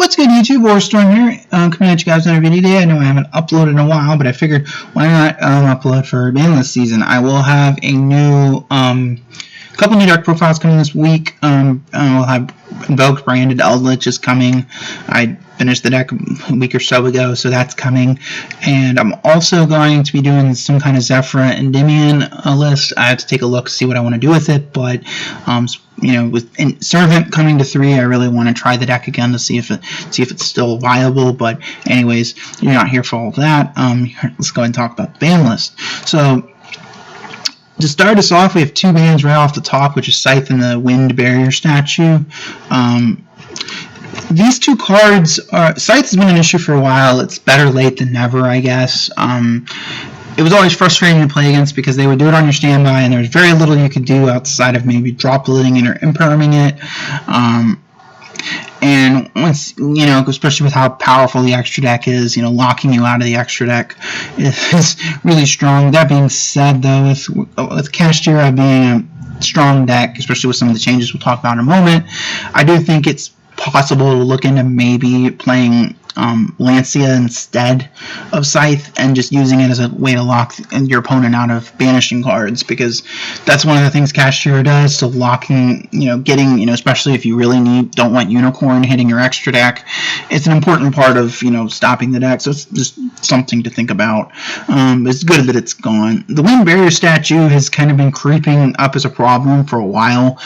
What's good, YouTube? Warstorm here, coming at you guys another video today. I know I haven't uploaded in a while, but I figured why not upload for banlist season. I will have a new, couple new deck profiles coming this week. We'll have Invoked Branded Eldritch is coming. I finished the deck a week or so ago, so that's coming. And I'm also going to be doing some kind of Zephyra and Endymion list. I have to take a look, see what I want to do with it, but you know, with Servant coming to 3, I really want to try the deck again to see if it's still viable. But anyways, you're not here for all of that. Let's go ahead and talk about the ban list. So to start us off, we have two bans right off the top, which is Scythe and the Wind Barrier statue. These two cards Scythe has been an issue for a while. It's better late than never, I guess. It was always frustrating to play against because they would do it on your standby, and there was very little you could do outside of maybe drop loading it or imperming it. And once, you know, especially with how powerful the extra deck is, you know, locking you out of the extra deck is really strong. That being said, though, with Kashtira being a strong deck, especially with some of the changes we'll talk about in a moment, I do think it's possible to look into maybe playing Lancia instead of Scythe and just using it as a way to lock your opponent out of banishing cards, because that's one of the things Kashtira does. So locking, you know, getting, you know, especially if you really don't want Unicorn hitting your extra deck, it's an important part of, you know, stopping the deck. So it's just something to think about. It's good that it's gone. The Wind Barrier statue has kind of been creeping up as a problem for a while.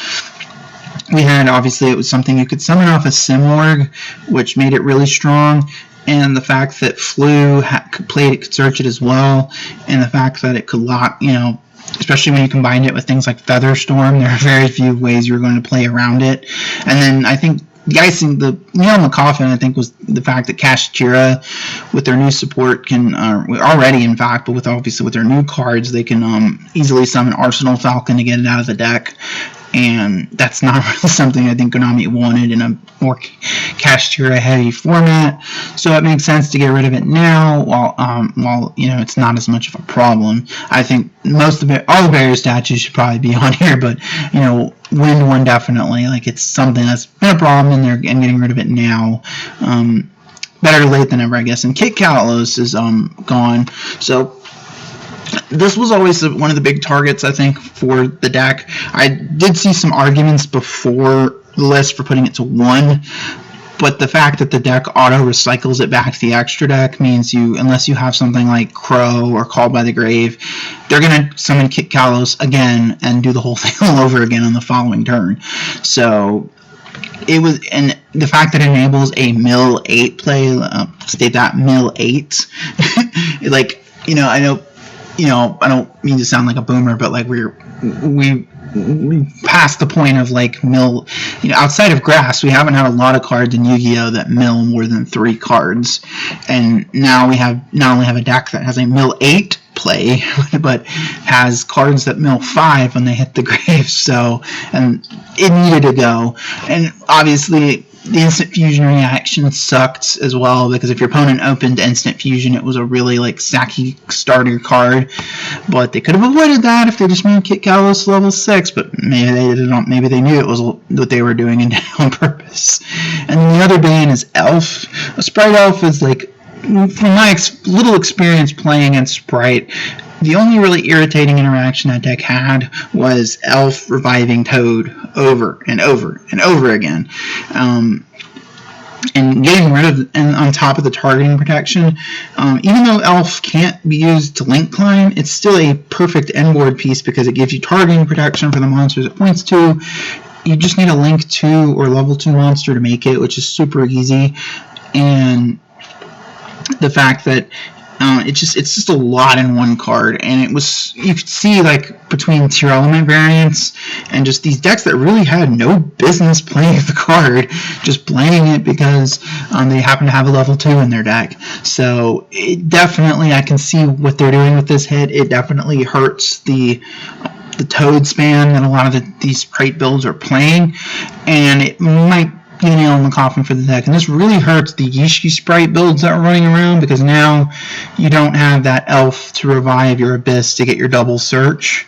We had, obviously, it was something you could summon off a Simorg, which made it really strong, and the fact that Flu could search it as well, and the fact that it could lock, you know, especially when you combined it with things like Featherstorm, there are very few ways you were going to play around it. And then I think the nail in the coffin, I think, was the fact that Kashtira, with their new support, can already, in fact, but obviously with their new cards, they can easily summon Arsenal Falcon to get it out of the deck. And that's not really something I think Konami wanted in a more Kashtira heavy format. So it makes sense to get rid of it now, while you know, it's not as much of a problem. I think most of it, all the barrier statues should probably be on here, but you know, Wind one definitely. Like, it's something that's been a problem, and getting rid of it now. Better late than ever, I guess. And Kit Kalos is gone. So this was always one of the big targets, I think, for the deck. I did see some arguments before the list for putting it to 1, but the fact that the deck auto-recycles it back to the extra deck means unless you have something like Crow or Called by the Grave, they're going to summon Kit Kalos again and do the whole thing all over again on the following turn. So it was, and the fact that it enables a mill 8 play, state that, mill 8, like, you know, I don't mean to sound like a boomer, but like we passed the point of like mill, you know, outside of Grass, we haven't had a lot of cards in Yu-Gi-Oh that mill more than 3 cards, and now we not only have a deck that has a mill 8 play, but has cards that mill 5 when they hit the grave. So, and it needed to go, and obviously the instant fusion reaction sucked as well, because if your opponent opened instant fusion, it was a really like sacky starter card. But they could have avoided that if they just made Kit Kalos level 6. But maybe they didn't. Maybe they knew it was what they were doing and did it on purpose. And then the other ban is Elf. A Sprite Elf is like, from my little experience playing against Sprite, the only really irritating interaction that deck had was Elf reviving Toad over and over and over again. And getting rid of, and on top of the targeting protection, even though Elf can't be used to link climb, it's still a perfect end board piece because it gives you targeting protection for the monsters it points to. You just need a link 2 or level 2 monster to make it, which is super easy. And the fact that it's just a lot in one card, and you could see, like, between tier element variants and just these decks that really had no business playing the card, just playing it because they happen to have a level 2 in their deck. So it definitely, I can see what they're doing with this hit. It definitely hurts the Toad span that a lot of these Sprite builds are playing, and it might the nail in the coffin for the deck, and this really hurts the Yugioh sprite builds that are running around, because now you don't have that elf to revive your abyss to get your double search.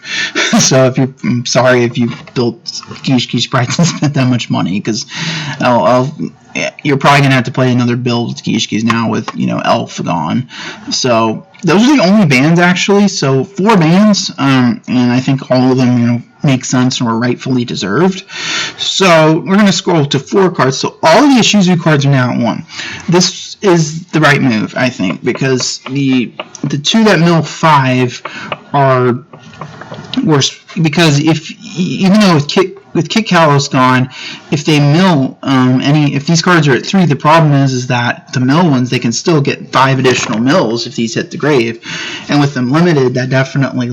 So I'm sorry if you built Yugioh sprites and spent that much money, because you're probably gonna have to play another build with Yugiohs now with elf gone. So those are the only bans actually. So 4 bans, and I think all of them make sense and were rightfully deserved. So we're going to scroll to 4 cards. So all of the Ishizu cards are now at 1. This is the right move, I think, because the 2 that mill 5 are worse, because even though with Kit Kalos gone, if they mill if these cards are at 3, the problem is that the mill ones, they can still get 5 additional mills if these hit the grave, and with them limited, that definitely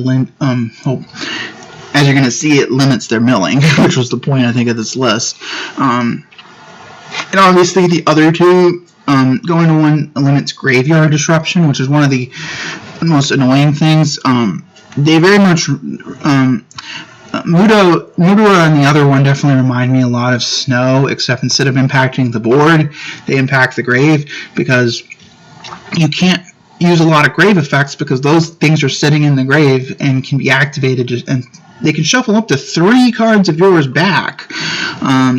as you're going to see, it limits their milling, which was the point, I think, of this list. And obviously, the other 2, going to 1 limits graveyard disruption, which is one of the most annoying things. They very much... Mudora and the other one definitely remind me a lot of Snow, except instead of impacting the board, they impact the grave, because you can't use a lot of grave effects because those things are sitting in the grave and can be activated, and they can shuffle up to 3 cards of yours back.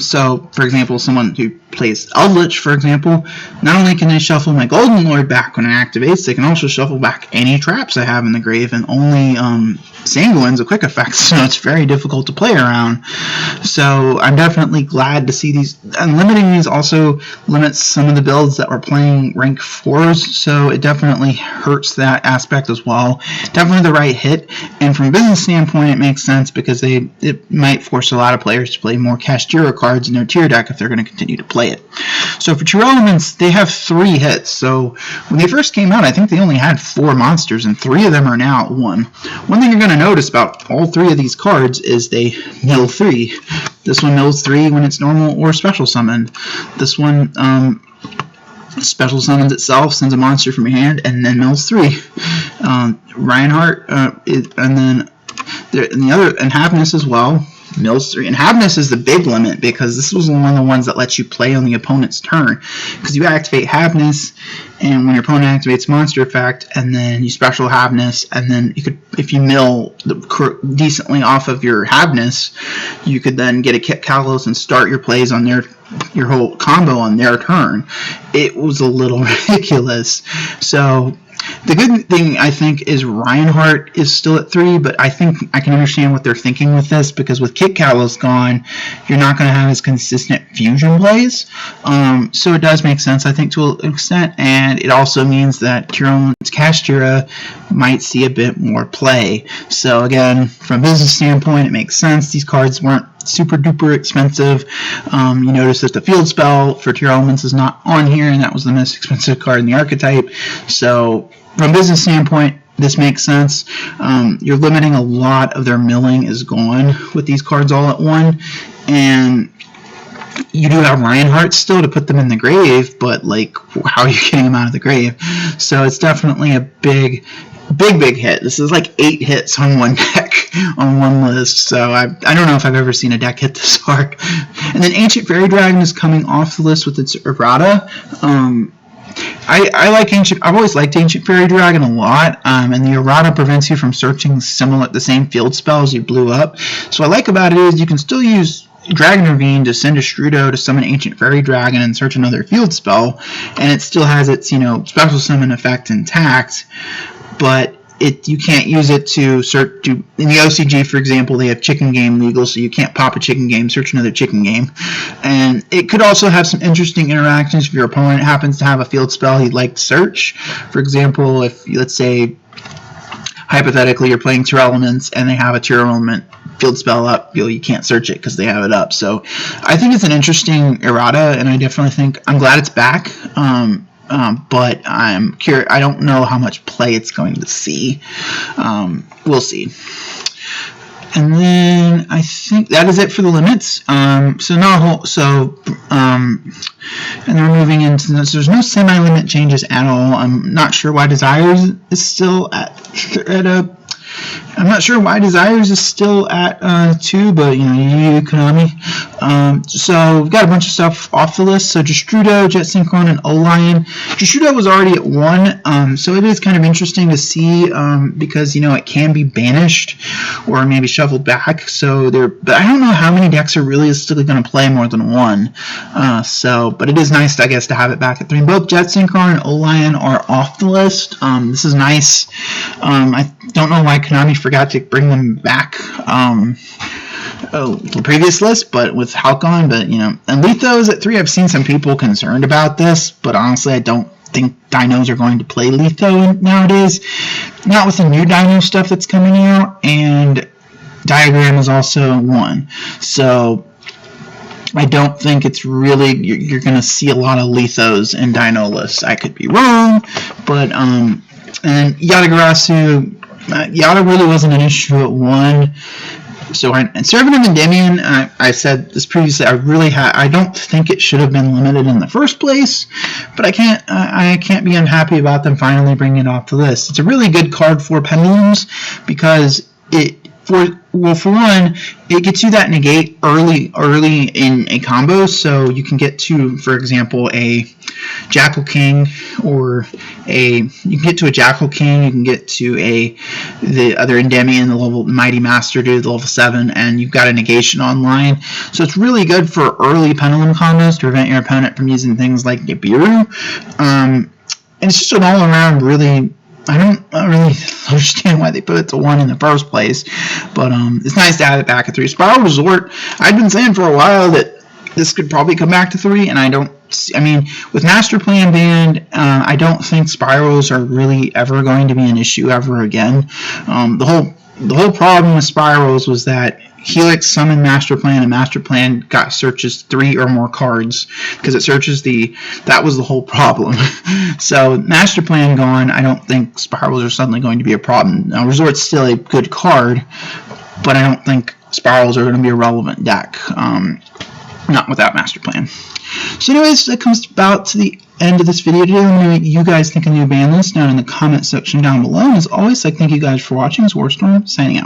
So, for example, someone who plays Eldritch, for example, not only can they shuffle my Golden Lord back when it activates, they can also shuffle back any traps I have in the grave, and only Sanguine's a quick effect, so it's very difficult to play around. So I'm definitely glad to see these, and limiting these also limits some of the builds that were playing rank 4s, so it definitely hurts that aspect as well. Definitely the right hit, and from a business standpoint, it makes sense, because it might force a lot of players to play more Kashtira cards in their tier deck if they're going to continue to play it. So for True Elements, they have 3 hits. So when they first came out, I think they only had 4 monsters, and 3 of them are now at 1. One thing you're going to notice about all 3 of these cards is they mill 3. This one mills 3 when it's normal or special summoned. This one special summons itself, sends a monster from your hand, and then mills 3. Reinhardt, and then and Havness as well, mills 3. And Havness is the big limit, because this was one of the ones that lets you play on the opponent's turn, because you activate Havness, and when your opponent activates monster effect, and then you special Havness, and then you could, if you mill decently off of your Havness, you could then get a Kit Kalos and start your plays on your whole combo on their turn. It was a little ridiculous. So the good thing, I think, is Reinhardt is still at 3, but I think I can understand what they're thinking with this, because with Kit Kalos gone, you're not going to have as consistent fusion plays. So it does make sense, I think, to an extent, and it also means that Kashtira might see a bit more play. So again, from a business standpoint, it makes sense. These cards weren't super duper expensive. You notice that the field spell for Tier Elements is not on here, and that was the most expensive card in the archetype. So from a business standpoint, this makes sense. You're limiting a lot of their milling is gone with these cards all at 1, and you do have Reinhardt still to put them in the grave, but like, how are you getting them out of the grave? So it's definitely a big hit. This is like 8 hits on one deck on one list, so I don't know if I've ever seen a deck hit this hard. And then Ancient Fairy Dragon is coming off the list with its errata. I like I've always liked Ancient Fairy Dragon a lot, and the errata prevents you from searching the same field spells you blew up. So what I like about it is you can still use Dragon Ravine to send a Strudo to summon Ancient Fairy Dragon and search another field spell, and it still has its special summon effect intact, but you can't use it to search. In the OCG, for example, they have Chicken Game legal, so you can't pop a Chicken Game, search another Chicken Game. And it could also have some interesting interactions if your opponent happens to have a field spell he'd like to search. For example, if, let's say, hypothetically, you're playing Tier Elements and they have a Tier Element field spell up, you can't search it because they have it up. So I think it's an interesting errata, and I definitely think I'm glad it's back. But I'm curious. I don't know how much play it's going to see. We'll see. And then I think that is it for the limits. And then we're moving into this. There's no semi-limit changes at all. I'm not sure why Desires is still at a I'm not sure why Desires is still at 2, but Konami. So we've got a bunch of stuff off the list. So Justrudo, Jet Synchron, and O-Lion. Justrudo was already at 1, so it is kind of interesting to see because it can be banished or maybe shuffled back. So but I don't know how many decks are really still going to play more than 1. But it is nice, I guess, to have it back at 3. Both Jet Synchron and O-Lion are off the list. This is nice. I don't know why Konami forgot to bring them back the previous list, but with Halcon, and Lithos at 3, I've seen some people concerned about this, but honestly, I don't think dinos are going to play Litho nowadays. Not with the new dino stuff that's coming out, and Diagram is also 1. So I don't think it's really you're going to see a lot of Lithos in dino lists. I could be wrong, but and Yatagarasu, Yata really wasn't an issue at 1. So, and Servative Endymion, I said this previously, I don't think it should have been limited in the first place, but I can't be unhappy about them finally bringing it off the list. It's a really good card for Pendulums because for one, it gets you that negate early in a combo, so you can get to, for example, a Jackal King, or you can get to a Jackal King, you can get to the other Endymion, the level Mighty Master Dude, the level 7, and you've got a negation online. So it's really good for early Pendulum combos to prevent your opponent from using things like Nibiru. And it's just an all-around really. I don't really understand why they put it to 1 in the first place, but it's nice to have it back at 3. Spiral Resort, I've been saying for a while that this could probably come back to 3, and with Master Plan banned, I don't think Spirals are really ever going to be an issue ever again. The whole problem with Spirals was that Helix summoned Master Plan, and Master Plan searches 3 or more cards because it searches that was the whole problem. So Master Plan gone, I don't think Spirals are suddenly going to be a problem. Now Resort's still a good card, but I don't think Spirals are going to be a relevant deck. Not without Master Plan. So anyways, that comes about to the end of this video today. Let me know what you guys think of the new ban list down in the comment section down below. And as always, thank you guys for watching. It's Warstorm signing out.